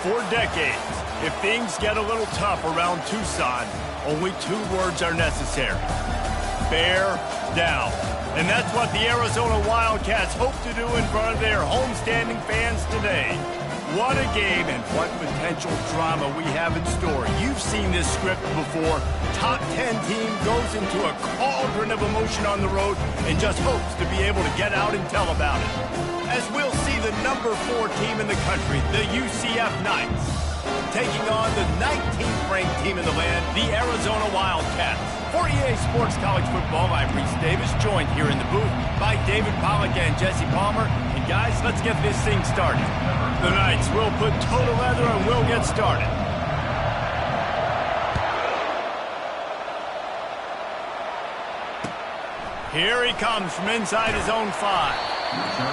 For decades, if things get a little tough around Tucson, only 2 words are necessary. Bear down. And that's what the Arizona Wildcats hope to do in front of their homestanding fans today. What a game and what potential drama we have in store. You've seen this script before. Top 10 team goes into a cauldron of emotion on the road and just hopes to be able to get out and tell about it. As we'll see the number 4 team in the country, the UCF Knights, taking on the 19th ranked team in the land, the Arizona Wildcats. For EA Sports College Football, I'm Reese Davis, joined here in the booth by David Pollack and Jesse Palmer. And guys, let's get this thing started. The Knights will put toe to leather and we'll get started. Here he comes from inside his own 5.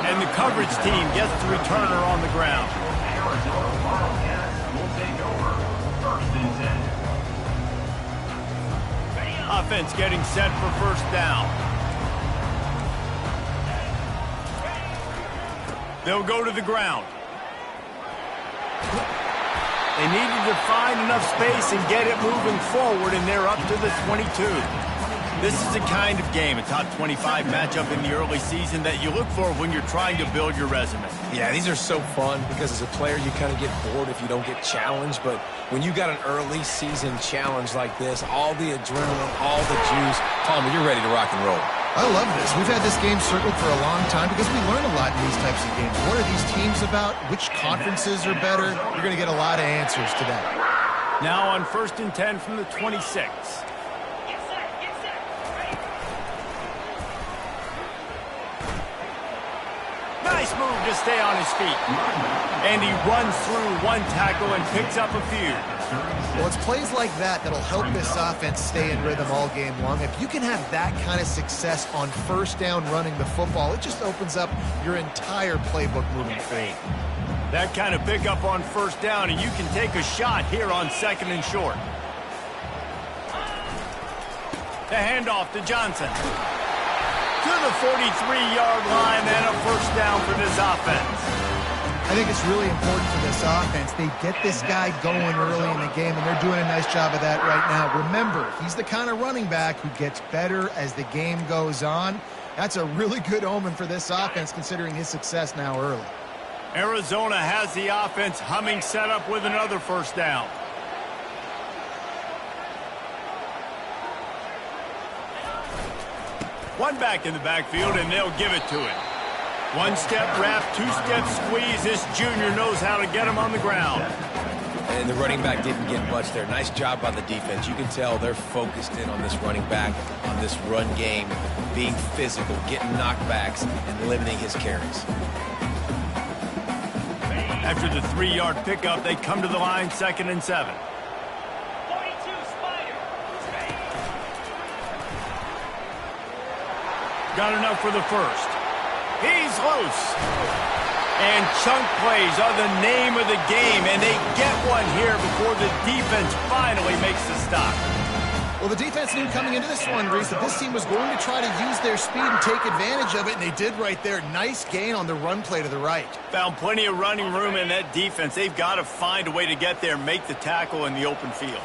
And the coverage team gets the returner on the ground. Arizona Wildcats will take over. 1st and 10. Offense getting set for 1st down. They'll go to the ground. They needed to find enough space and get it moving forward, and they're up to the 22. This is the kind of game, a top 25 matchup in the early season, that you look for when you're trying to build your resume. Yeah, these are so fun because as a player, you kind of get bored if you don't get challenged. But when you got an early season challenge like this, all the adrenaline, all the juice, Palmer, you're ready to rock and roll. I love this. We've had this game circled for a long time because we learn a lot in these types of games. What are these teams about? Which conferences are better? You're going to get a lot of answers to that. Now on 1st and 10 from the 26. Nice move to stay on his feet. And he runs through 1 tackle and picks up a few. Well, it's plays like that that'll help this offense stay in rhythm all game long. If you can have that kind of success on 1st down running the football, it just opens up your entire playbook moving forward. That kind of pickup on 1st down, and you can take a shot here on 2nd and short. The handoff to Johnson. To the 43-yard line and a 1st down for this offense. I think it's really important for this offense. They get this guy going early in the game, and they're doing a nice job of that right now. Remember, he's the kind of running back who gets better as the game goes on. That's a really good omen for this offense, considering his success now early. Arizona has the offense humming, set up with another 1st down. One back in the backfield, and they'll give it to him. 1-step wrap, 2-step squeeze. This junior knows how to get him on the ground. And the running back didn't get much there. Nice job by the defense. You can tell they're focused in on this running back, on this run game, being physical, getting knockbacks, and limiting his carries. After the 3-yard pickup, they come to the line, 2nd and 7. Got enough for the 1st. He's loose. And chunk plays are the name of the game, and they get one here before the defense finally makes the stop. Well, the defense knew coming into this one, Reese, that this team was going to try to use their speed and take advantage of it, and they did right there. Nice gain on the run play to the right. Found plenty of running room in that defense. They've got to find a way to get there, make the tackle in the open field.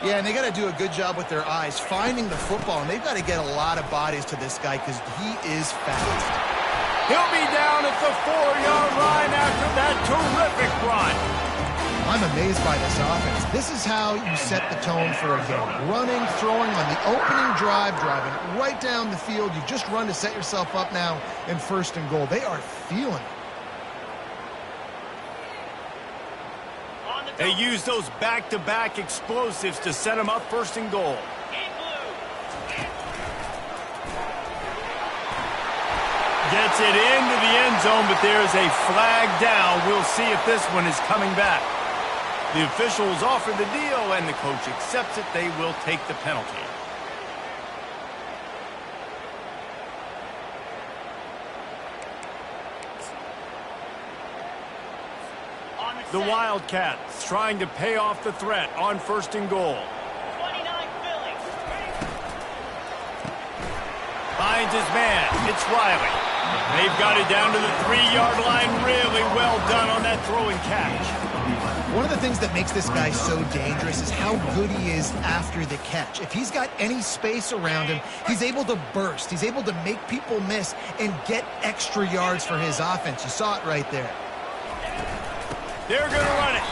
Yeah, and they got to do a good job with their eyes, finding the football, and they've got to get a lot of bodies to this guy because he is fast. He'll be down at the 4-yard line after that terrific run. I'm amazed by this offense. This is how you set the tone for a game. Running, throwing on the opening drive, driving right down the field. You've just run to set yourself up now in 1st and goal. They are feeling it. They use those back-to-back explosives to set them up 1st and goal. Gets it into the end zone, but there's a flag down. We'll see if this one is coming back. The officials offer the deal, and the coach accepts it. They will take the penalty. The Wildcats trying to pay off the threat on 1st and goal. 29 Philly. Finds his man. It's Riley. They've got it down to the 3-yard line. Really well done on that throw and catch. One of the things that makes this guy so dangerous is how good he is after the catch. If he's got any space around him, he's able to burst. He's able to make people miss and get extra yards for his offense. You saw it right there. They're going to run it.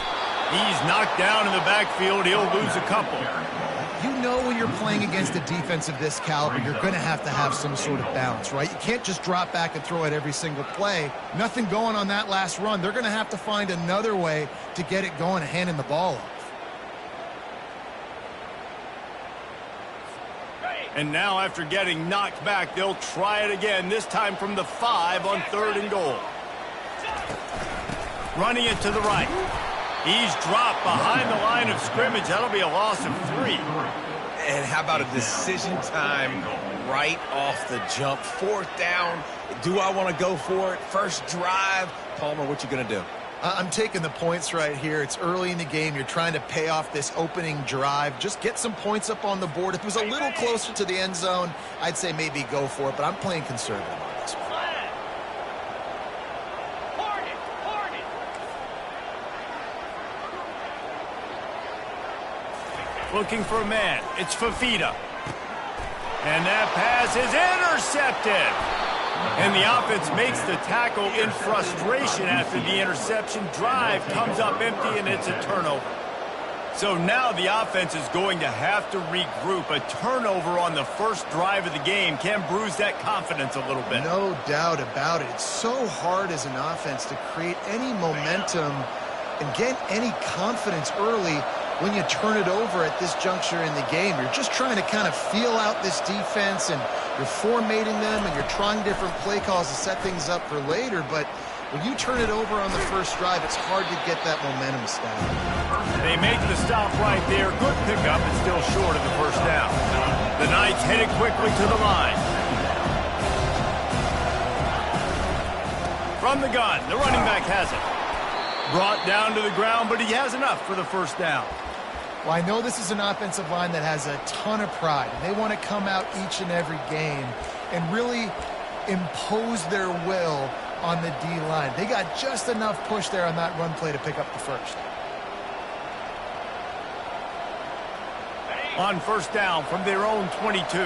He's knocked down in the backfield. He'll lose a couple. You know when you're playing against a defense of this caliber, you're going to have some sort of balance, right? You can't just drop back and throw it every single play. Nothing going on that last run. They're going to have to find another way to get it going and handing the ball off. And now after getting knocked back, they'll try it again, this time from the 5 on 3rd and goal. Running it to the right. He's dropped behind the line of scrimmage. That'll be a loss of 3. And how about a decision time right off the jump? 4th down. Do I want to go for it? First drive. Palmer, what you going to do? I'm taking the points right here. It's early in the game. You're trying to pay off this opening drive. Just get some points up on the board. If it was a little closer to the end zone, I'd say maybe go for it, but I'm playing conservative on this one. Looking for a man. It's Fafita. And that pass is intercepted. And the offense makes the tackle in frustration after the interception. Drive comes up empty, and it's a turnover. So now the offense is going to have to regroup. A turnover on the first drive of the game can bruise that confidence a little bit. No doubt about it. It's so hard as an offense to create any momentum and get any confidence early when you turn it over at this juncture in the game. You're just trying to kind of feel out this defense, and you're formatting them, and you're trying different play calls to set things up for later. But when you turn it over on the first drive, it's hard to get that momentum established. They make the stop right there. Good pickup, but still short of the first down. The Knights headed quickly to the line. From the gun, the running back has it. Brought down to the ground, but he has enough for the first down. Well, I know this is an offensive line that has a ton of pride. They want to come out each and every game and really impose their will on the D-line. They got just enough push there on that run play to pick up the first. On first down from their own 22.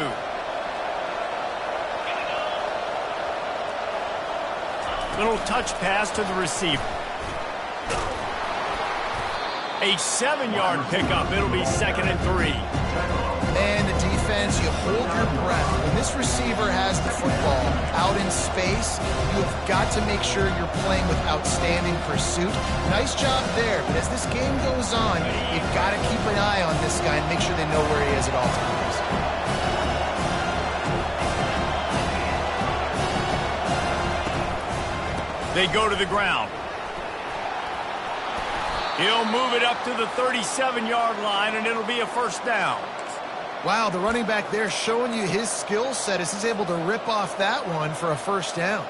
Little touch pass to the receiver. A 7-yard pickup. It'll be 2nd and 3. And the defense, you hold your breath. When this receiver has the football out in space, you've got to make sure you're playing with outstanding pursuit. Nice job there, but as this game goes on, you've got to keep an eye on this guy and make sure they know where he is at all times. They go to the ground. He'll move it up to the 37-yard line, and it'll be a first down. Wow, the running back there showing you his skill set as he's able to rip off that one for a first down.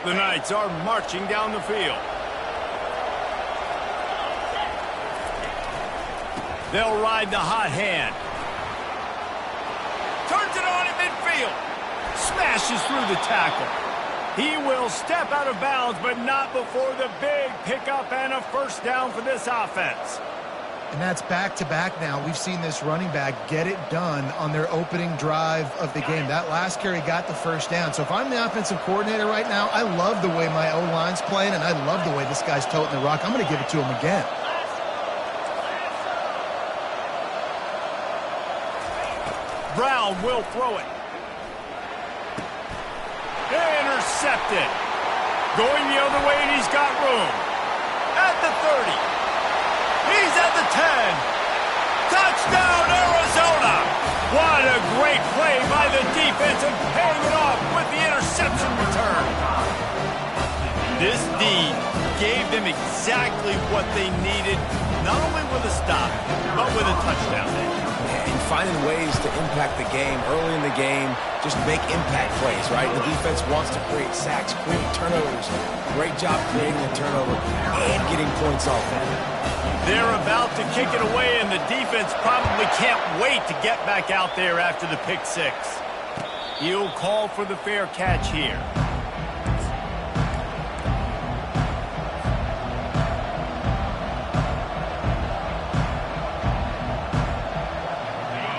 The Knights are marching down the field. They'll ride the hot hand. Turns it on in midfield. Smashes through the tackle. He will step out of bounds, but not before the big pickup and a first down for this offense. And that's back-to-back now. We've seen this running back get it done on their opening drive of the game. That last carry got the first down. So if I'm the offensive coordinator right now, I love the way my O-line's playing, and I love the way this guy's toting the rock. I'm going to give it to him again. Brown will throw it. Intercepted. Going the other way, and he's got room. At the 30. He's at the 10. Touchdown, Arizona. What a great play by the defense and paying it off with the interception return. This D gave them exactly what they needed, not only with a stop, but with a touchdown. And finding ways to impact the game early in the game, just make impact plays, right? The defense wants to create sacks, create turnovers. Great job creating a turnover and getting points off that. They're about to kick it away, and the defense probably can't wait to get back out there after the pick six. He'll call for the fair catch here.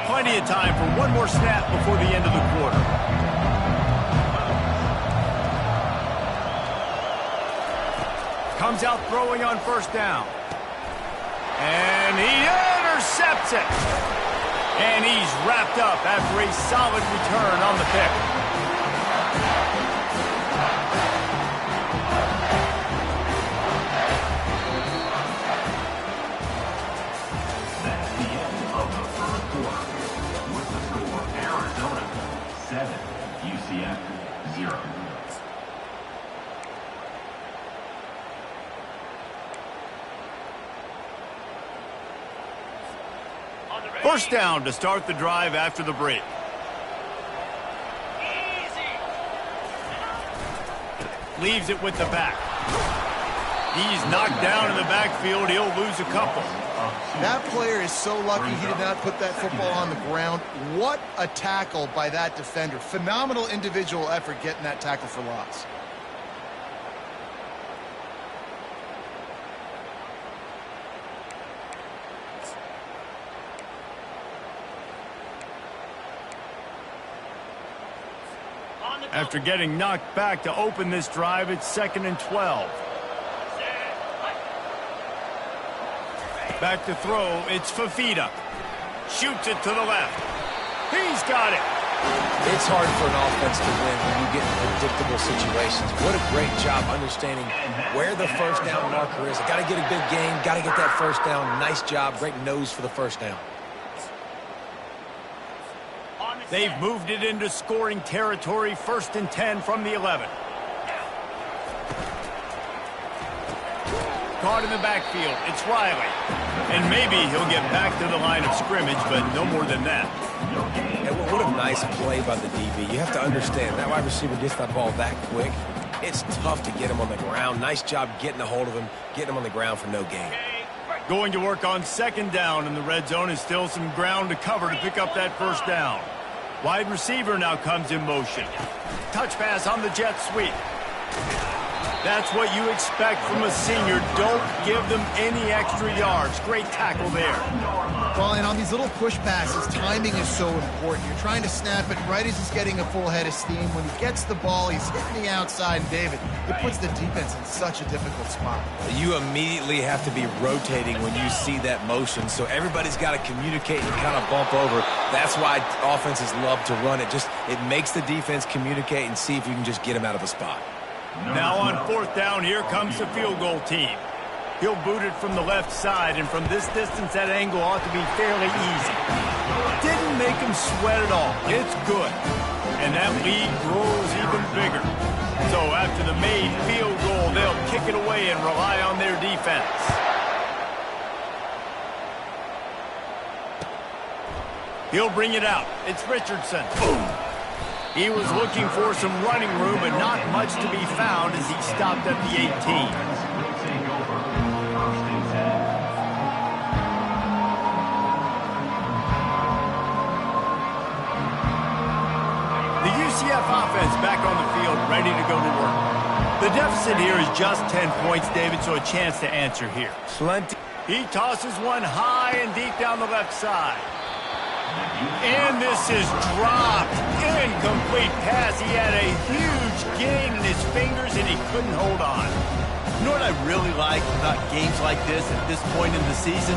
Plenty of time for one more snap before the end of the quarter. Comes out throwing on first down. And he intercepts it. And he's wrapped up after a solid return on the pick. That's the end of the first quarter. With the score, Arizona 7, UCF 0. First down to start the drive after the break. Leaves it with the back. He's knocked down in the backfield. He'll lose a couple. That player is so lucky he did not put that football on the ground. What a tackle by that defender. Phenomenal individual effort getting that tackle for loss. After getting knocked back to open this drive, it's 2nd and 12. Back to throw, it's Fafita. Shoots it to the left. He's got it. It's hard for an offense to win when you get in predictable situations. What a great job understanding where the first down marker is. Got to get a big gain, got to get that first down. Nice job, great nose for the first down. They've moved it into scoring territory, 1st and 10 from the 11. Caught in the backfield, it's Riley. And maybe he'll get back to the line of scrimmage, but no more than that. And what a nice play by the DB. You have to understand, that wide receiver gets that ball that quick. It's tough to get him on the ground. Nice job getting a hold of him, getting him on the ground for no gain. Going to work on 2nd down, and the red zone is still some ground to cover to pick up that first down. Wide receiver now comes in motion. Touch pass on the jet sweep. That's what you expect from a senior. Don't give them any extra yards. Great tackle there. Well, and on these little push passes, timing is so important. You're trying to snap it right as he's getting a full head of steam. When he gets the ball, he's hitting the outside, and David, it puts the defense in such a difficult spot. You immediately have to be rotating when you see that motion, so everybody's got to communicate and kind of bump over. That's why offenses love to run it. It makes the defense communicate and see if you can just get them out of a spot. Now on 4th down, here comes the field goal team. He'll boot it from the left side, and from this distance, that angle ought to be fairly easy. Didn't make him sweat at all. It's good. And that lead grows even bigger. So after the made field goal, they'll kick it away and rely on their defense. He'll bring it out. It's Richardson. Boom. He was looking for some running room, but not much to be found as he stopped at the 18. The UCF offense back on the field, ready to go to work. The deficit here is just 10 points, David, so a chance to answer here. Plenty. He tosses one high and deep down the left side. And this is dropped. Incomplete pass. He had a huge gain in his fingers, and he couldn't hold on. You know what I really like about games like this at this point in the season?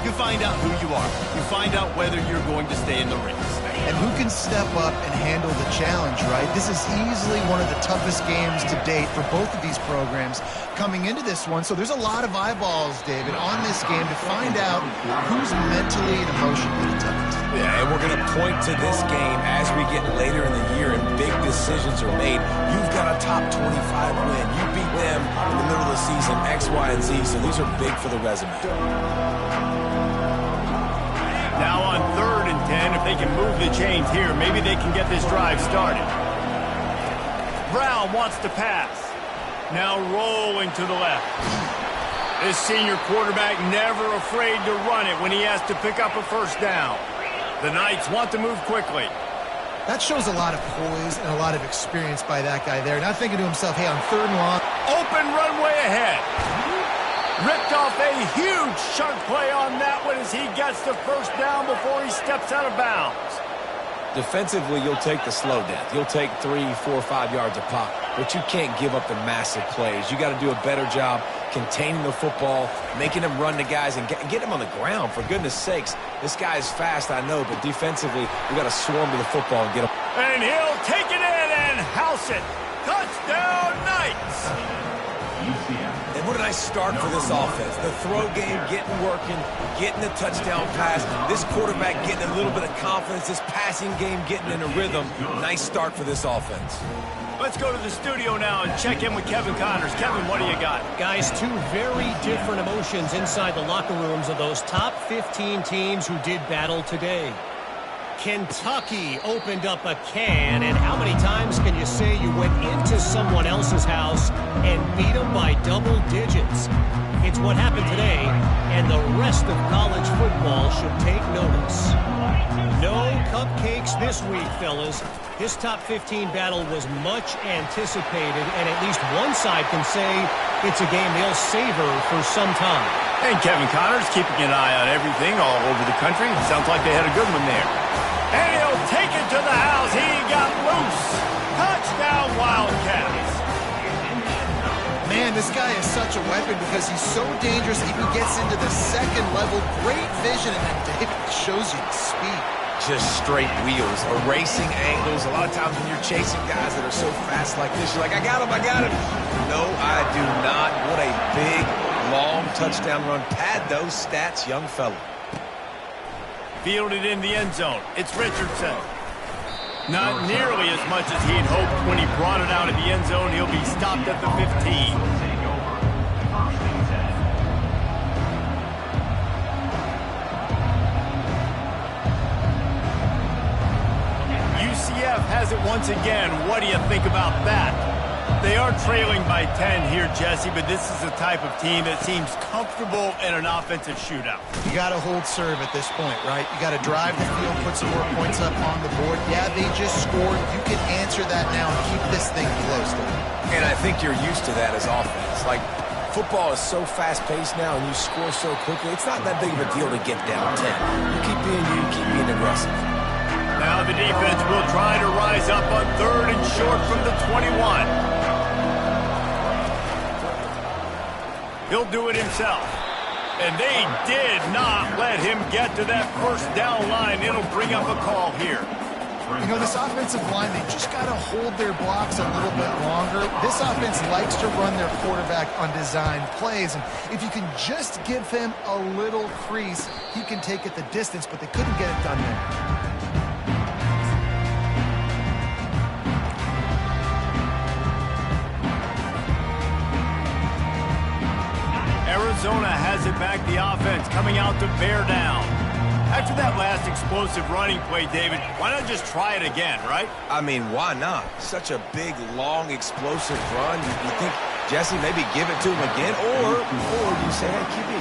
You find out who you are. You find out whether you're going to stay in the race. And who can step up and handle the challenge, right? This is easily one of the toughest games to date for both of these programs coming into this one. So there's a lot of eyeballs, David, on this game to find out who's mentally and emotionally the toughest. Yeah, and we're going to point to this game as we get later in the year and big decisions are made. You've got a top 25 win. You beat them in the middle of the season, X, Y, and Z, so these are big for the resume. Now on 3rd and 10, if they can move the chains here, maybe they can get this drive started. Brown wants to pass. Now rolling to the left. This senior quarterback never afraid to run it when he has to pick up a first down. The Knights want to move quickly. That shows a lot of poise and a lot of experience by that guy there. Not thinking to himself, hey, on 3rd and long. Open runway ahead. Ripped off a huge chunk play on that one as he gets the first down before he steps out of bounds. Defensively, you'll take the slow death. You'll take 3, 4, 5 yards a pop, but you can't give up the massive plays. You got to do a better job containing the football, making them run the guys, and get them on the ground, for goodness sakes. This guy is fast, I know, but defensively, we got to swarm to the football and get him. And he'll take it in and house it. Touchdown, Knights! And what a nice start for this offense. The throw game getting working, getting the touchdown pass. This quarterback getting a little bit of confidence. This passing game getting in a rhythm. Nice start for this offense. Let's go to the studio now and check in with Kevin Connors. Kevin, what do you got? Guys, two very different emotions inside the locker rooms of those top 15 teams who did battle today. Kentucky opened up a can, and how many times can you say you went into someone else's house and beat them by double digits? It's what happened today, and the rest of college football should take notice. No cupcakes this week, fellas. This top 15 battle was much anticipated, and at least one side can say it's a game they'll savor for some time. And Kevin Connors keeping an eye on everything all over the country. Sounds like they had a good one there. And he'll take it to the house. He got loose. Touchdown, Wildcats. Man, this guy is such a weapon because he's so dangerous. He gets into the second level. Great vision, and then David shows you the speed. Just straight wheels, erasing angles. A lot of times when you're chasing guys that are so fast like this, you're like, I got him, I got him. No, I do not. What a big, long touchdown run. Pad those stats, young fella. Fielded in the end zone. It's Richardson. Not nearly as much as he'd hoped when he brought it out of the end zone. He'll be stopped at the 15. UCF has it once again. What do you think about that? They are trailing by 10 here, Jesse, but this is the type of team that seems comfortable in an offensive shootout. You got to hold serve at this point, right? You got to drive the field, put some more points up on the board. Yeah, they just scored. You can answer that now and keep this thing close. And I think you're used to that as offense. Like, football is so fast-paced now, and you score so quickly. It's not that big of a deal to get down 10. You keep being aggressive. Now the defense will try to rise up on 3rd and short from the 21. He'll do it himself. And they did not let him get to that first down line. It'll bring up a call here. You know, this offensive line, they just got to hold their blocks a little bit longer. This offense likes to run their quarterback on design plays. And if you can just give him a little crease, he can take it the distance, but they couldn't get it done there. Arizona has it back, the offense coming out to bear down. After that last explosive running play, David, why not just try it again, right? I mean, why not? Such a big, long, explosive run. You think, Jesse, maybe give it to him again? Or you say, hey, QB,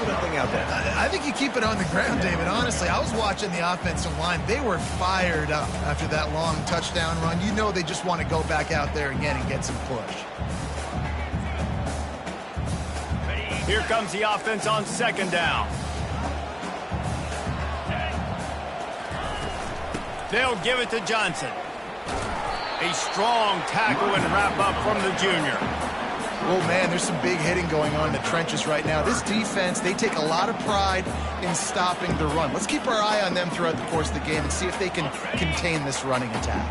do nothing out there. I think you keep it on the ground, David. Honestly, I was watching the offensive line. They were fired up after that long touchdown run. You know they just want to go back out there again and get some push. Here comes the offense on second down. They'll give it to Johnson. A strong tackle and wrap up from the junior. Oh, man, there's some big hitting going on in the trenches right now. This defense, they take a lot of pride in stopping the run. Let's keep our eye on them throughout the course of the game and see if they can contain this running attack.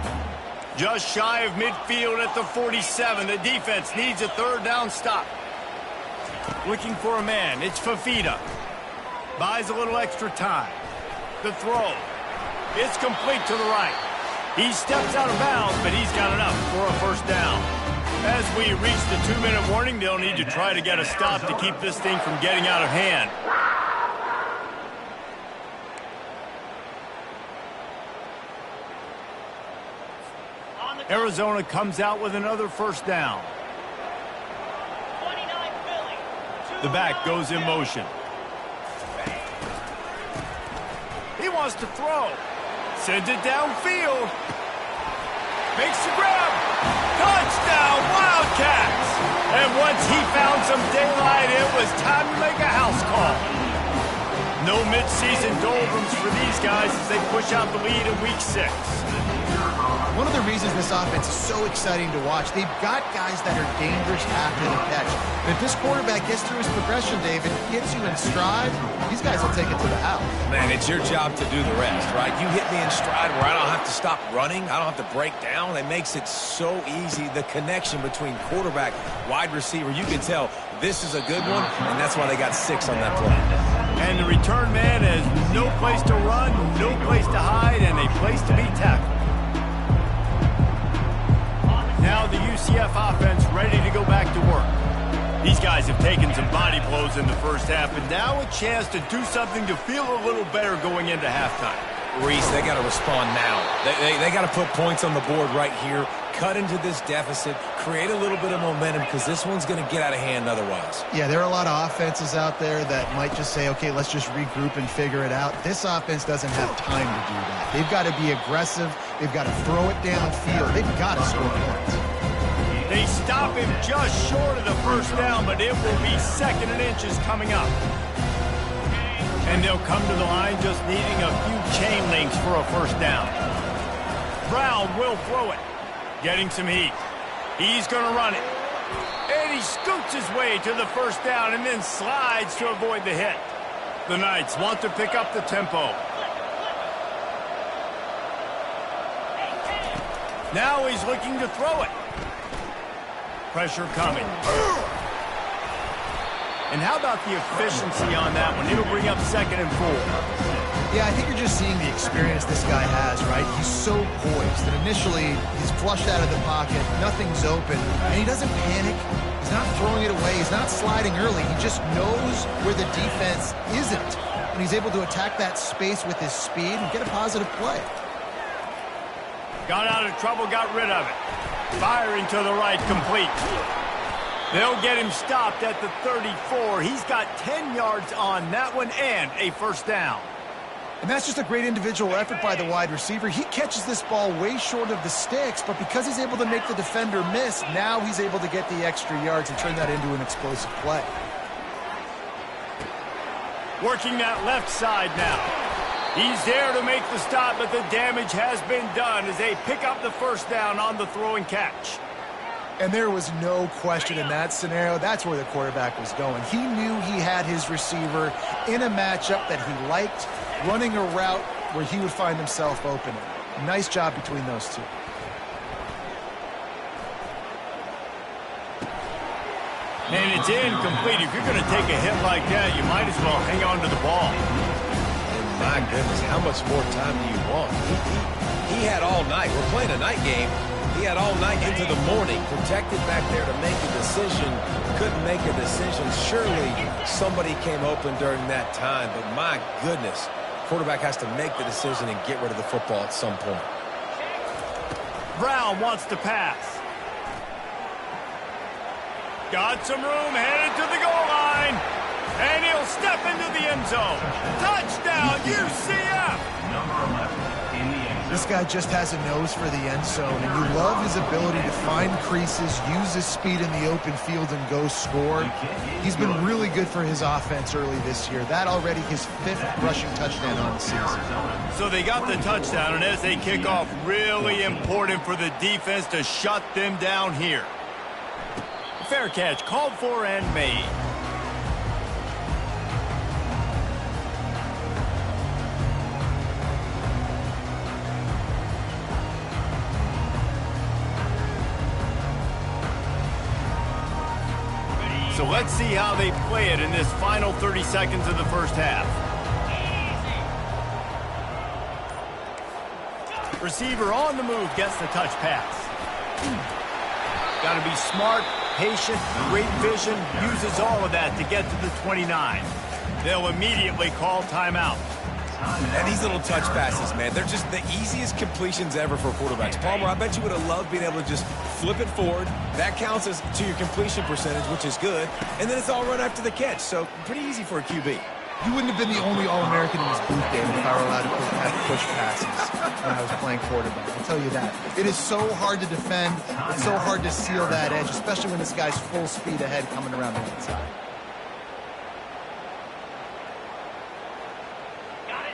Just shy of midfield at the 47. The defense needs a third down stop. Looking for a man. It's Fafita. Buys a little extra time. The throw. It's complete to the right. He steps out of bounds, but he's got enough for a first down. As we reach the 2-minute warning, they'll need to try to get a stop to keep this thing from getting out of hand. Arizona comes out with another first down. The back goes in motion. He wants to throw. Sends it downfield. Makes the grab. Touchdown, Wildcats! And once he found some daylight, it was time to make a house call. No midseason doldrums for these guys as they push out the lead in Week 6. One of the reasons this offense is so exciting to watch, they've got guys that are dangerous after the catch. And if this quarterback gets through his progression, David, gets you in stride, these guys will take it to the house. Man, it's your job to do the rest, right? You hit me in stride where I don't have to stop running. I don't have to break down. It makes it so easy. The connection between quarterback, wide receiver, you can tell this is a good one, and that's why they got 6 on that play. And the return man has no place to run, no place to hide, and a place to be tackled. Now the UCF offense ready to go back to work. These guys have taken some body blows in the first half, and now a chance to do something to feel a little better going into halftime. Reese, they got to respond now. They got to put points on the board right here, cut into this deficit, create a little bit of momentum because this one's going to get out of hand otherwise. Yeah, there are a lot of offenses out there that might just say, okay, let's just regroup and figure it out. This offense doesn't have time to do that. They've got to be aggressive. They've got to throw it downfield. They've got to score points. They stop him just short of the first down, but it will be 2nd and inches coming up. And they'll come to the line just needing a few chain links for a first down. Brown will throw it. Getting some heat. He's going to run it. And he scoots his way to the first down and then slides to avoid the hit. The Knights want to pick up the tempo. Now he's looking to throw it. Pressure coming. And how about the efficiency on that one? It'll bring up 2nd and 4. Yeah, I think you're just seeing the experience this guy has, right? He's so poised. And initially, he's flushed out of the pocket. Nothing's open. And he doesn't panic. He's not throwing it away. He's not sliding early. He just knows where the defense isn't. And he's able to attack that space with his speed and get a positive play. Got out of trouble, got rid of it. Firing to the right, complete. They'll get him stopped at the 34. He's got 10 yards on that one and a first down. And that's just a great individual effort by the wide receiver. He catches this ball way short of the sticks, but because he's able to make the defender miss, now he's able to get the extra yards and turn that into an explosive play. Working that left side now. He's there to make the stop, but the damage has been done as they pick up the first down on the throw and catch. And there was no question in that scenario. That's where the quarterback was going. He knew he had his receiver in a matchup that he liked, running a route where he would find himself open. Nice job between those two. And it's incomplete. If you're going to take a hit like that, you might as well hang on to the ball. My goodness, how much more time do you want? He had all night. We're playing a night game. He had all night into the morning, protected back there to make a decision. Couldn't make a decision. Surely somebody came open during that time. But my goodness, quarterback has to make the decision and get rid of the football at some point. Brown wants to pass. Got some room, headed to the goal line. And he'll step into the end zone. Touchdown, UCF! Number 11 in the end zone. This guy just has a nose for the end zone, and you love his ability to find creases, use his speed in the open field, and go score. He's been really good for his offense early this year. That already his 5th rushing touchdown on the season. So they got the touchdown, and as they kick off, really important for the defense to shut them down here. Fair catch, called for and made. So let's see how they play it in this final 30 seconds of the first half. Receiver on the move gets the touch pass. Got to be smart, patient, great vision, uses all of that to get to the 29. They'll immediately call timeout. And these little touch passes, man, they're just the easiest completions ever for quarterbacks. Palmer, I bet you would have loved being able to just flip it forward. That counts as to your completion percentage, which is good. And then it's all run after the catch, so pretty easy for a QB. You wouldn't have been the only All-American in this booth, David, if I were allowed to push passes when I was playing quarterback. I'll tell you that. It is so hard to defend. It's so hard to seal that edge, especially when this guy's full speed ahead coming around the inside.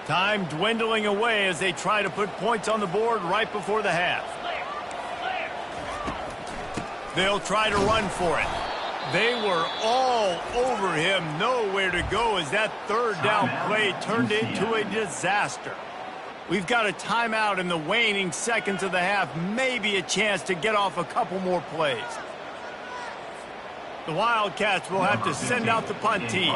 Time dwindling away as they try to put points on the board right before the half. They'll try to run for it. They were all over him, nowhere to go as that third down play turned into a disaster. We've got a timeout in the waning seconds of the half, maybe a chance to get off a couple more plays. The Wildcats will have to send out the punt team.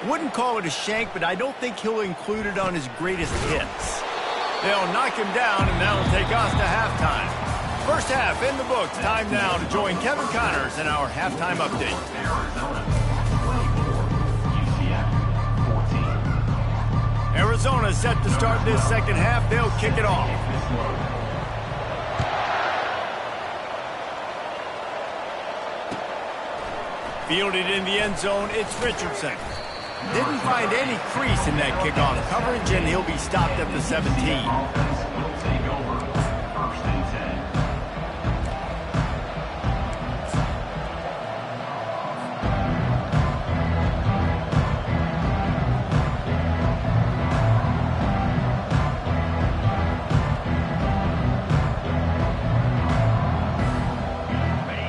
Wouldn't call it a shank, but I don't think he'll include it on his greatest hits. They'll knock him down, and that'll take us to halftime. First half in the books. Time now to join Kevin Connors in our halftime update. Arizona set to start this second half. They'll kick it off. Fielded in the end zone, it's Richardson. Didn't find any crease in that kickoff coverage, and he'll be stopped at the 17.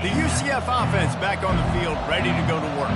The UCF offense back on the field, ready to go to work.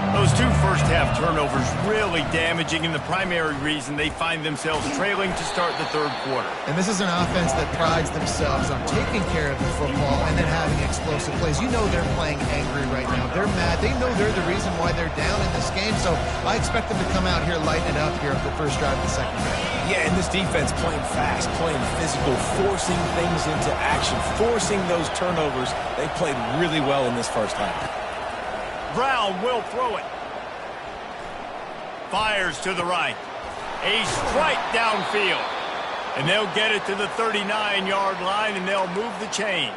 Those two first-half turnovers really damaging, and the primary reason they find themselves trailing to start the third quarter. And this is an offense that prides themselves on taking care of the football and then having explosive plays. You know they're playing angry right now. They're mad. They know they're the reason why they're down in this game, so I expect them to come out here, lighten it up here for the first drive of the second half. Yeah, and this defense playing fast, playing physical, forcing things into action, forcing those turnovers. They played really well in this first half. Brown will throw it. Fires to the right. A strike downfield. And they'll get it to the 39-yard line, and they'll move the chains.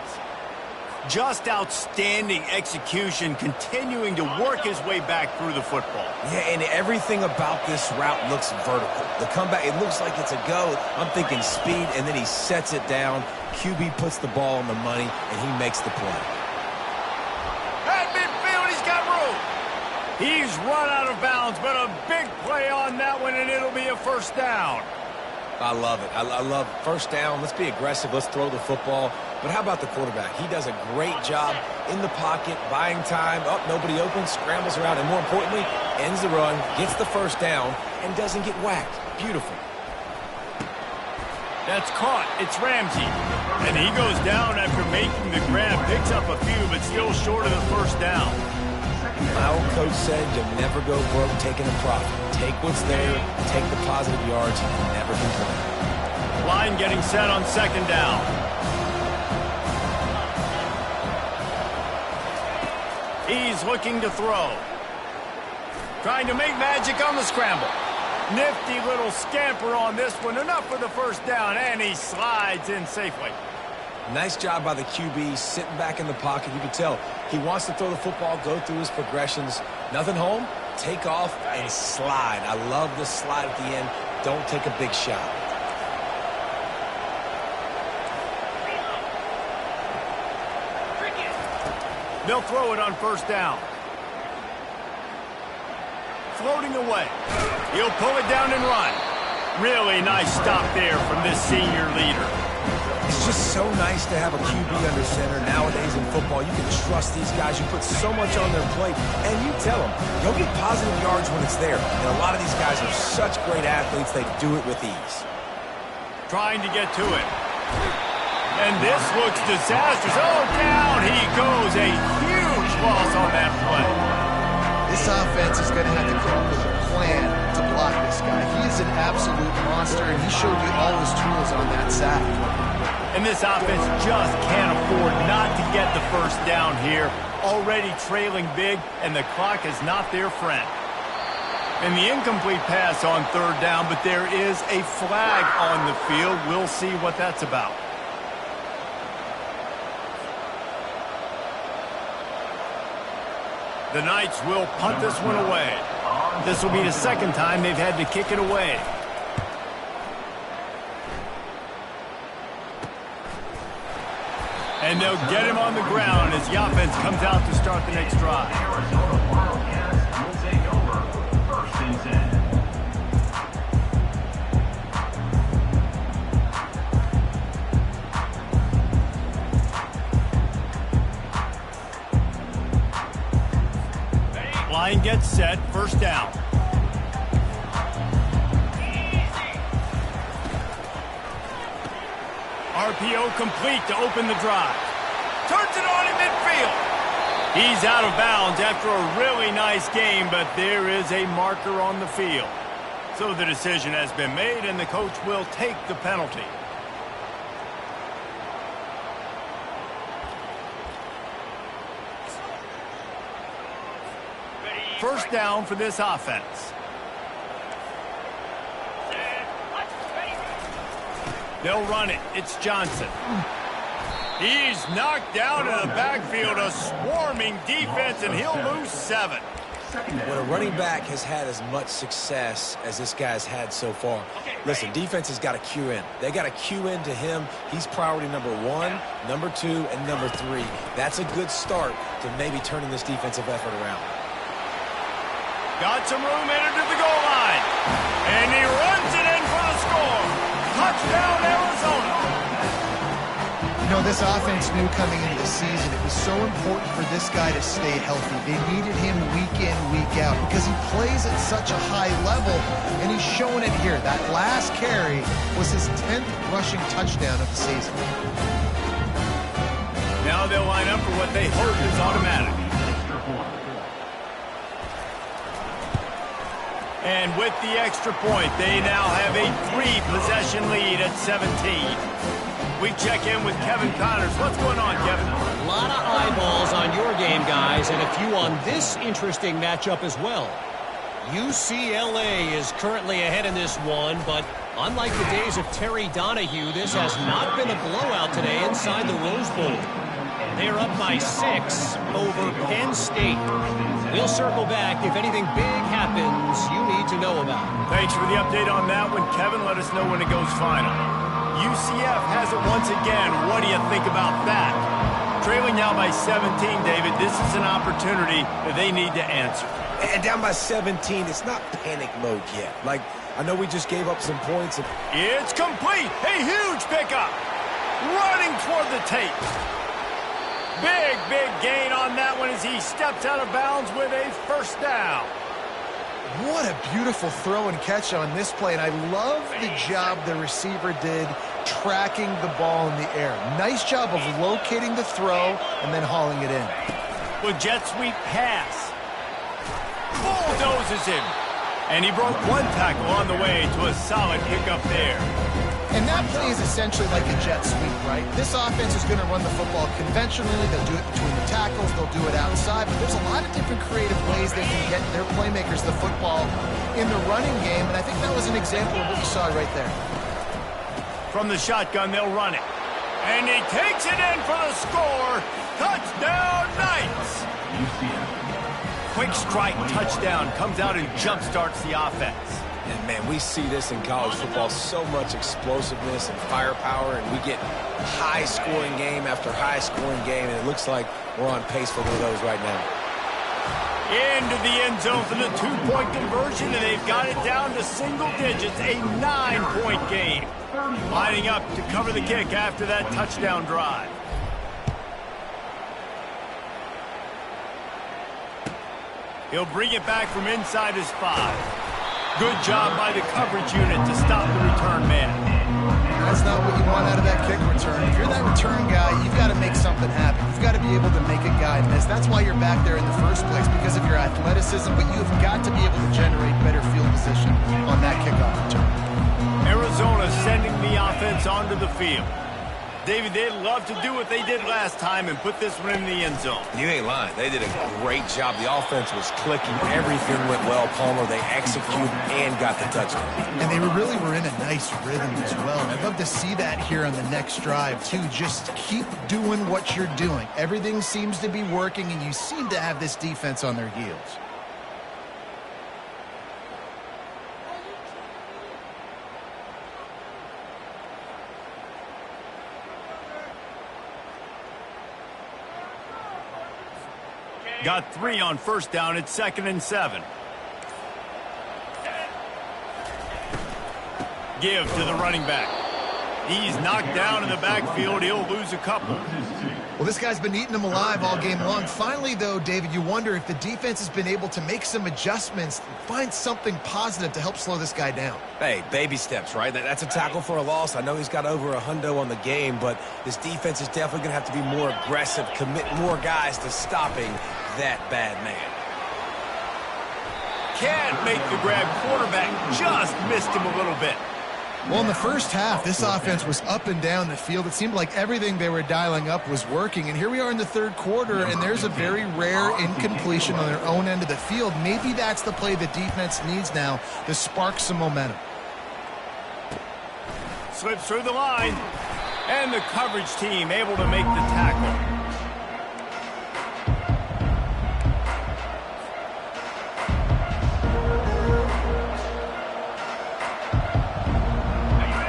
Just outstanding execution, continuing to work his way back through the football. Yeah, and everything about this route looks vertical. The comeback, it looks like it's a go. I'm thinking speed, and then he sets it down. QB puts the ball on the money, and he makes the play. At midfield, he's got room. He's run out of bounds, but a big play on that one, and it'll be a first down. I love it. I love first down. Let's be aggressive. Let's throw the football. But how about the quarterback? He does a great job in the pocket, buying time. Up, nobody open, scrambles around, and more importantly, ends the run, gets the first down, and doesn't get whacked. Beautiful. That's caught. It's Ramsey. And he goes down after making the grab. Picks up a few, but still short of the first down. My old coach said you'll never go broke taking a profit. Take what's there, take the positive yards, and never complain. Line getting set on second down. He's looking to throw. Trying to make magic on the scramble. Nifty little scamper on this one. Enough for the first down, and he slides in safely. Nice job by the QB, sitting back in the pocket. You can tell he wants to throw the football, go through his progressions. Nothing home, take off, and slide. I love the slide at the end. Don't take a big shot. They'll throw it on first down. Floating away. He'll pull it down and run. Really nice stop there from this senior leader. It's just so nice to have a QB under center. Nowadays in football, you can trust these guys. You put so much on their plate, and you tell them, go get positive yards when it's there. And a lot of these guys are such great athletes, they do it with ease. Trying to get to it. And this looks disastrous. Oh, down he goes. A huge loss on that play. This offense is going to have to come up with a plan to block this guy. He is an absolute monster, and he showed you all his tools on that sack. And this offense just can't afford not to get the first down here. Already trailing big, and the clock is not their friend. And the incomplete pass on third down, but there is a flag on the field. We'll see what that's about. The Knights will punt this one away. This will be the second time they've had to kick it away. And they'll get him on the ground as the offense comes out to start the next drive. Arizona Wildcats will take over. First and 10. Line gets set, first down. RPO complete to open the drive. Turns it on in midfield. He's out of bounds after a really nice game, but there is a marker on the field. So the decision has been made, and the coach will take the penalty. First down for this offense. They'll run it. It's Johnson. He's knocked down in the backfield, a swarming defense, and he'll lose 7. When a running back has had as much success as this guy's had so far, listen, defense has got to cue in. They got to cue in to him. He's priority number 1, number 2, and number 3. That's a good start to maybe turning this defensive effort around. Got some room headed to the goal line. And he runs it in for the score. Touchdown, Arizona. You know, this offense knew coming into the season it was so important for this guy to stay healthy. They needed him week in, week out because he plays at such a high level, and he's showing it here. That last carry was his 10th rushing touchdown of the season. Now they'll line up for what they hope is automatic. And with the extra point, they now have a 3-possession lead at 17. We check in with Kevin Connors. What's going on, Kevin? A lot of eyeballs on your game, guys, and a few on this interesting matchup as well. UCLA is currently ahead in this one, but unlike the days of Terry Donahue, this has not been a blowout today inside the Rose Bowl. They're up by 6 over Penn State. We'll circle back if anything big happens you need to know about. Thanks for the update on that one, Kevin. Let us know when it goes final. UCF has it once again. What do you think about that? Trailing now by 17, David. This is an opportunity that they need to answer. And down by 17, it's not panic mode yet. Like, I know we just gave up some points. It's complete. A huge pickup. Running toward the tape. Big gain on that one as he steps out of bounds with a first down. What a beautiful throw and catch on this play, and I love the job the receiver did tracking the ball in the air. Nice job of locating the throw and then hauling it in. With jet sweep pass. Bulldozes him. And he broke one tackle on the way to a solid pickup there. And that play is essentially like a jet sweep, right? This offense is going to run the football conventionally. They'll do it between the tackles. They'll do it outside. But there's a lot of different creative ways they can get their playmakers the football in the running game. And I think that was an example of what we saw right there. From the shotgun, they'll run it. And he takes it in for the score. Touchdown, Knights! UCF. Quick strike touchdown comes out and jump-starts the offense. And, man, we see this in college football, so much explosiveness and firepower, and we get high-scoring game after high-scoring game, and it looks like we're on pace for one of those right now. Into the end zone for the two-point conversion, and they've got it down to single digits, a 9-point game. Lining up to cover the kick after that touchdown drive. He'll bring it back from inside his 5. Good job by the coverage unit to stop the return man. That's not what you want out of that kick return. If you're that return guy, you've got to make something happen. You've got to be able to make a guy miss. That's why you're back there in the first place, because of your athleticism, but you've got to be able to generate better field position on that kickoff return. Arizona sending the offense onto the field. David, they'd love to do what they did last time and put this one in the end zone. You ain't lying. They did a great job. The offense was clicking. Everything went well, Palmer. They executed and got the touchdown. And they really were in a nice rhythm as well. And I'd love to see that here on the next drive, too. Just keep doing what you're doing. Everything seems to be working, and you seem to have this defense on their heels. Got 3 on first down. It's 2nd and 7. Give to the running back. He's knocked down in the backfield. He'll lose a couple. Well, this guy's been eating them alive all game long. Finally, though, David, you wonder if the defense has been able to make some adjustments, find something positive to help slow this guy down. Hey, baby steps, right? That's a tackle for a loss. I know he's got over $100 on the game, but this defense is definitely going to have to be more aggressive, commit more guys to stopping that bad man. Can't make the grab. Quarterback just missed him a little bit. Well, in the first half, this offense was up and down the field. It seemed like everything they were dialing up was working. And here we are in the third quarter, and there's a very rare incompletion on their own end of the field. Maybe that's the play the defense needs now to spark some momentum. Slips through the line. And the coverage team able to make the tackle.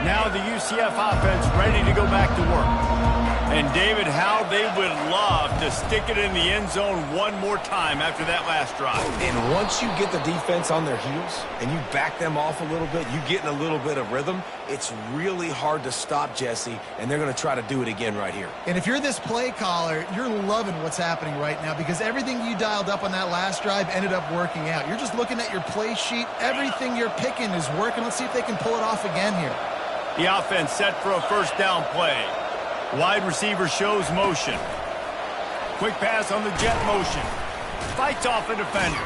Now the UCF offense ready to go back to work. And David, how they would love to stick it in the end zone one more time after that last drive. And once you get the defense on their heels and you back them off a little bit, you get in a little bit of rhythm, it's really hard to stop, Jesse, and they're going to try to do it again right here. And if you're this play caller, you're loving what's happening right now because everything you dialed up on that last drive ended up working out. You're just looking at your play sheet. Everything you're picking is working. Let's see if they can pull it off again here. The offense set for a first down play. Wide receiver shows motion. Quick pass on the jet motion. Fights off a defender.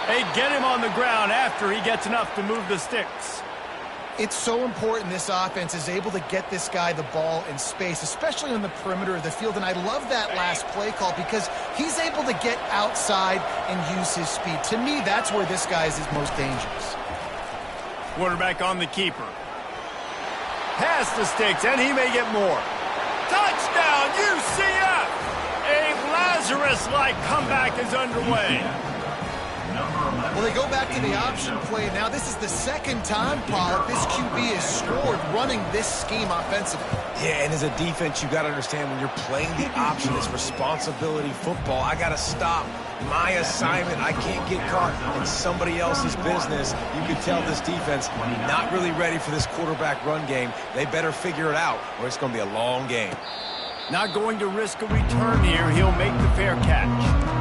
They get him on the ground after he gets enough to move the sticks. It's so important this offense is able to get this guy the ball in space, especially on the perimeter of the field. And I love that last play call because he's able to get outside and use his speed. To me, that's where this guy is his most dangerous. Quarterback on the keeper. Past the sticks, and he may get more. Touchdown, UCF! A Lazarus-like comeback is underway. Well, they go back to the option play now. This is the second time, Pollard, this QB has scored running this scheme offensively. Yeah, and as a defense, you got to understand when you're playing the option, it's responsibility football. I got to stop my assignment. I can't get caught in somebody else's business. You can tell this defense not really ready for this quarterback run game. They better figure it out or it's going to be a long game. Not going to risk a return here. He'll make the fair catch.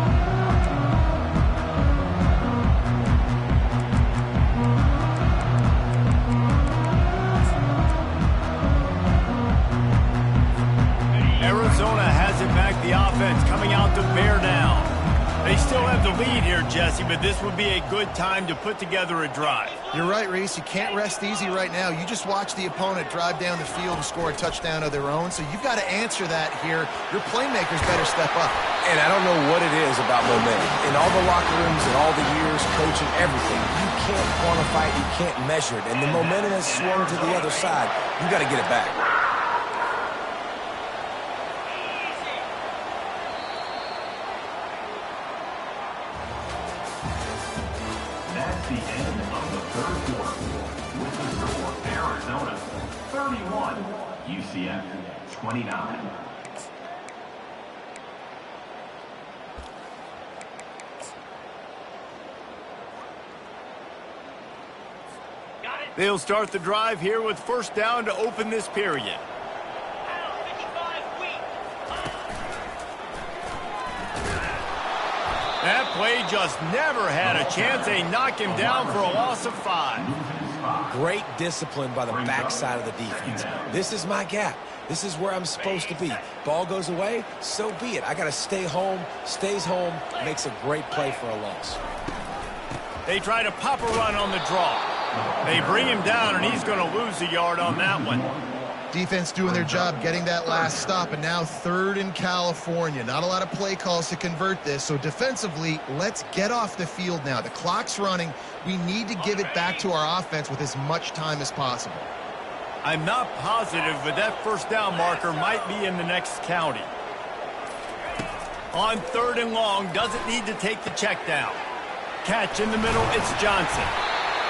Arizona has it back. The offense coming out to bear down. They still have the lead here, Jesse, but this would be a good time to put together a drive. You're right, Reese. You can't rest easy right now. You just watch the opponent drive down the field and score a touchdown of their own, so you've got to answer that here. Your playmakers better step up. And I don't know what it is about momentum. In all the locker rooms and all the years, coaching, everything, you can't quantify it, you can't measure it. And the momentum has swung to the other side. You got to get it back. 31, UCF 29. They'll start the drive here with first down to open this period. That play just never had a chance. They knock him down for a loss of 5. Great discipline by the backside of the defense. This is my gap. This is where I'm supposed to be. Ball goes away, so be it. I got to stay home, stays home, makes a great play for a loss. They try to pop a run on the draw. They bring him down, and he's going to lose a yard on that one. Defense doing their job, getting that last stop, and now 3rd in California. Not a lot of play calls to convert this, so defensively, let's get off the field now. The clock's running. We need to give it back to our offense with as much time as possible. I'm not positive, but that first down marker might be in the next county. On 3rd and long, doesn't need to take the check down. Catch in the middle, it's Johnson.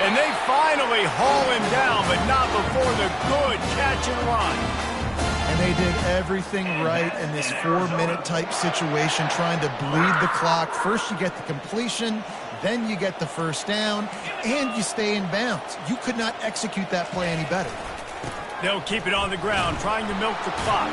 And they finally haul him down, but not before the good catch and run. And they did everything right in this 4-minute type situation, trying to bleed the clock. First you get the completion, then you get the first down, and you stay in bounds. You could not execute that play any better. They'll keep it on the ground, trying to milk the clock.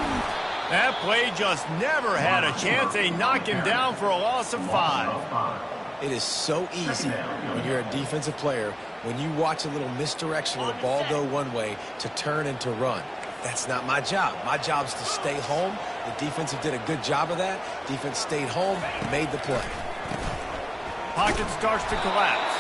That play just never had a chance. They knock him down for a loss of 5. It is so easy when you're a defensive player, when you watch a little misdirection of the ball go one way, to turn and to run. That's not my job. My job is to stay home. The defensive did a good job of that. Defense stayed home, made the play. Pocket starts to collapse.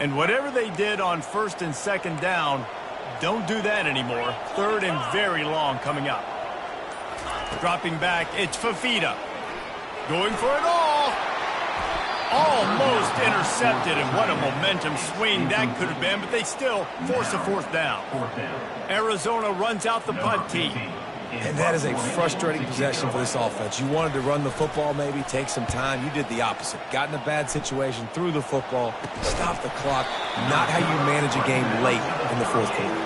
And whatever they did on 1st and 2nd down, don't do that anymore. 3rd and very long coming up. Dropping back, it's Fafita. Going for it all. Almost intercepted, and what a momentum swing that could have been, but they still force a 4th down. Arizona runs out the punt team. And that is a frustrating possession for this offense. You wanted to run the football, maybe take some time. You did the opposite. Got in a bad situation, threw the football, stopped the clock. Not how you manage a game late in the 4th quarter.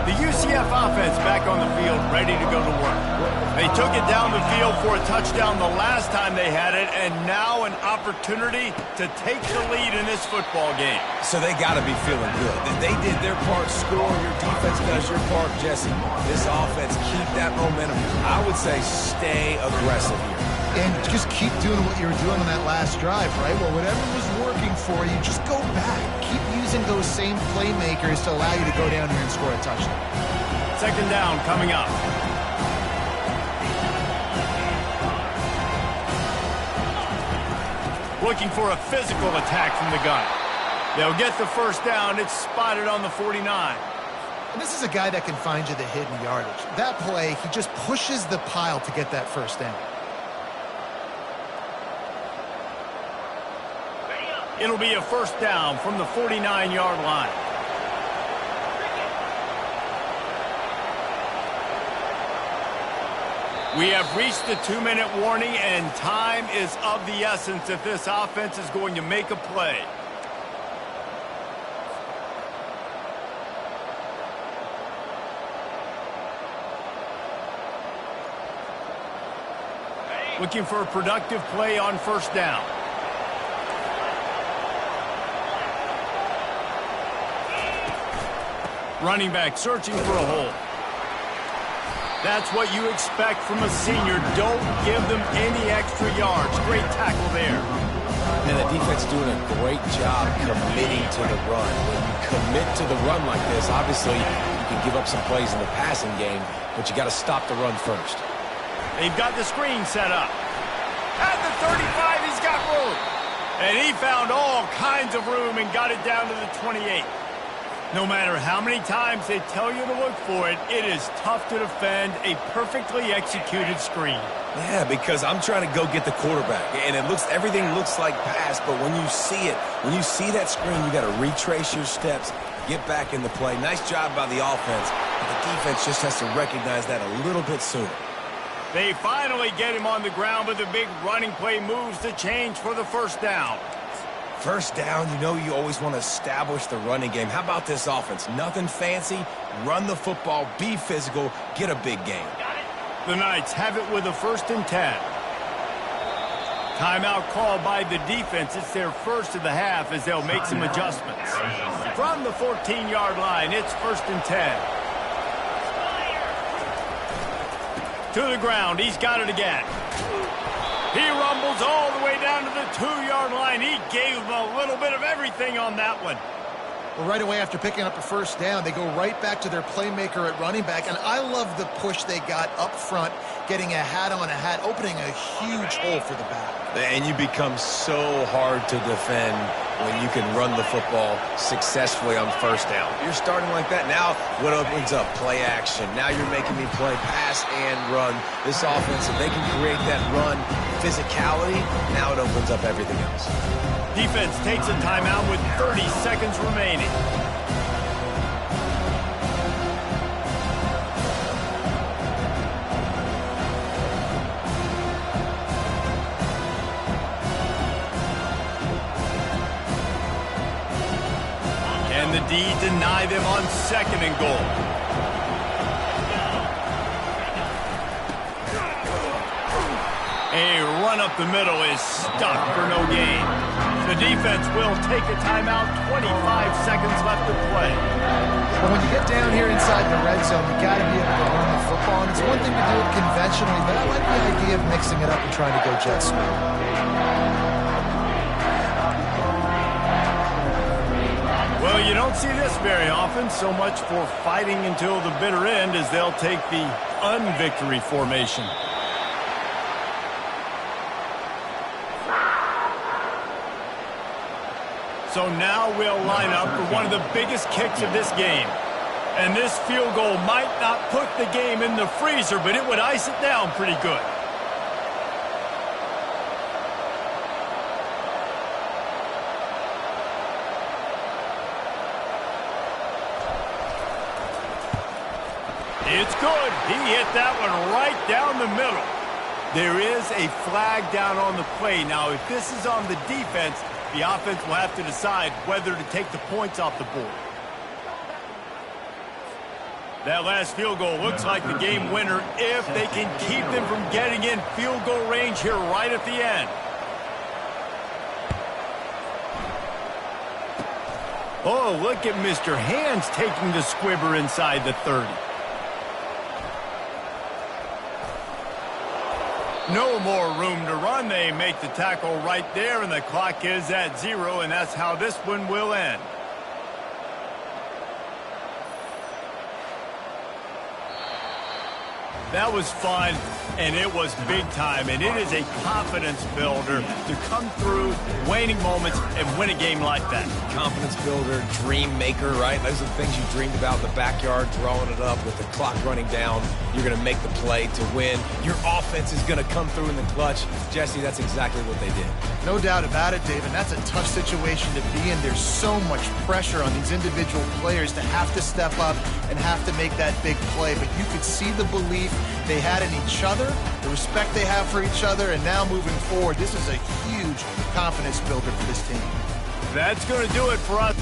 The UCF offense back on the field, ready to go to work. They took it down the field for a touchdown the last time they had it, and now an opportunity to take the lead in this football game. So they got to be feeling good. They did their part, score. Your defense does your part, Jesse. This offense, keep that momentum. I would say stay aggressive here. And just keep doing what you were doing on that last drive, right? Well, whatever was working for you, just go back. Keep using those same playmakers to allow you to go down here and score a touchdown. 2nd down coming up. Looking for a physical attack from the gun. They'll get the first down. It's spotted on the 49. And this is a guy that can find you the hidden yardage. That play, he just pushes the pile to get that first down. It'll be a first down from the 49-yard line. We have reached the 2-minute warning, and time is of the essence if this offense is going to make a play. Looking for a productive play on first down. Running back searching for a hole. That's what you expect from a senior. Don't give them any extra yards. Great tackle there. And the defense doing a great job committing to the run. When you commit to the run like this, obviously you can give up some plays in the passing game, but you got to stop the run first. They've got the screen set up. At the 35, he's got room. And he found all kinds of room and got it down to the 28. No matter how many times they tell you to look for it, it is tough to defend a perfectly executed screen. Yeah, because I'm trying to go get the quarterback, and everything looks like pass, but when you see it, when you see that screen, you got to retrace your steps, get back in the play. Nice job by the offense, but the defense just has to recognize that a little bit sooner. They finally get him on the ground, but the big running play moves the change for the first down. First down, you know you always want to establish the running game. How about this offense? Nothing fancy. Run the football, be physical, get a big gain. The Knights have it with a 1st and 10. Timeout called by the defense. It's their first of the half as they'll make some adjustments. From the 14-yard line, it's 1st and 10. To the ground, he's got it again. He rumbles all the way down to the 2-yard line. He gave them a little bit of everything on that one. Well, right away after picking up a first down, they go right back to their playmaker at running back. And I love the push they got up front, getting a hat on a hat, opening a huge hole for the back. And you become so hard to defend when you can run the football successfully on first down. You're starting like that. Now what opens up? Play action. Now you're making me play pass and run. This offense, if they can create that run physicality, now it opens up everything else. Defense takes a timeout with 30 seconds remaining. And the D deny them on 2nd and goal. A run up the middle is stopped for no gain. The defense will take a timeout, 25 seconds left to play. Well, when you get down here inside the red zone, you got to be able to run the football. And it's one thing to do it conventionally, but I like the idea of mixing it up and trying to go jet sweep. Well, you don't see this very often. So much for fighting until the bitter end as they'll take the unvictory formation. So now we'll line up for one of the biggest kicks of this game. And this field goal might not put the game in the freezer, but it would ice it down pretty good. It's good. He hit that one right down the middle. There is a flag down on the play. Now, if this is on the defense, the offense will have to decide whether to take the points off the board. That last field goal looks like the game winner if they can keep them from getting in field goal range here right at the end. Oh, look at Mr. Hands taking the squibber inside the 30. No more room to run. They make the tackle right there, and the clock is at 0, and that's how this one will end. That was fun, and it was big time, and it is a confidence builder to come through waning moments and win a game like that. Confidence builder, dream maker, right? Those are the things you dreamed about in the backyard, drawing it up with the clock running down. You're going to make the play to win. Your offense is going to come through in the clutch. Jesse, that's exactly what they did. No doubt about it, David. That's a tough situation to be in. There's so much pressure on these individual players to have to step up and have to make that big play. But you could see the belief they had in each other, the respect they have for each other, and now moving forward, this is a huge confidence builder for this team. That's going to do it for us.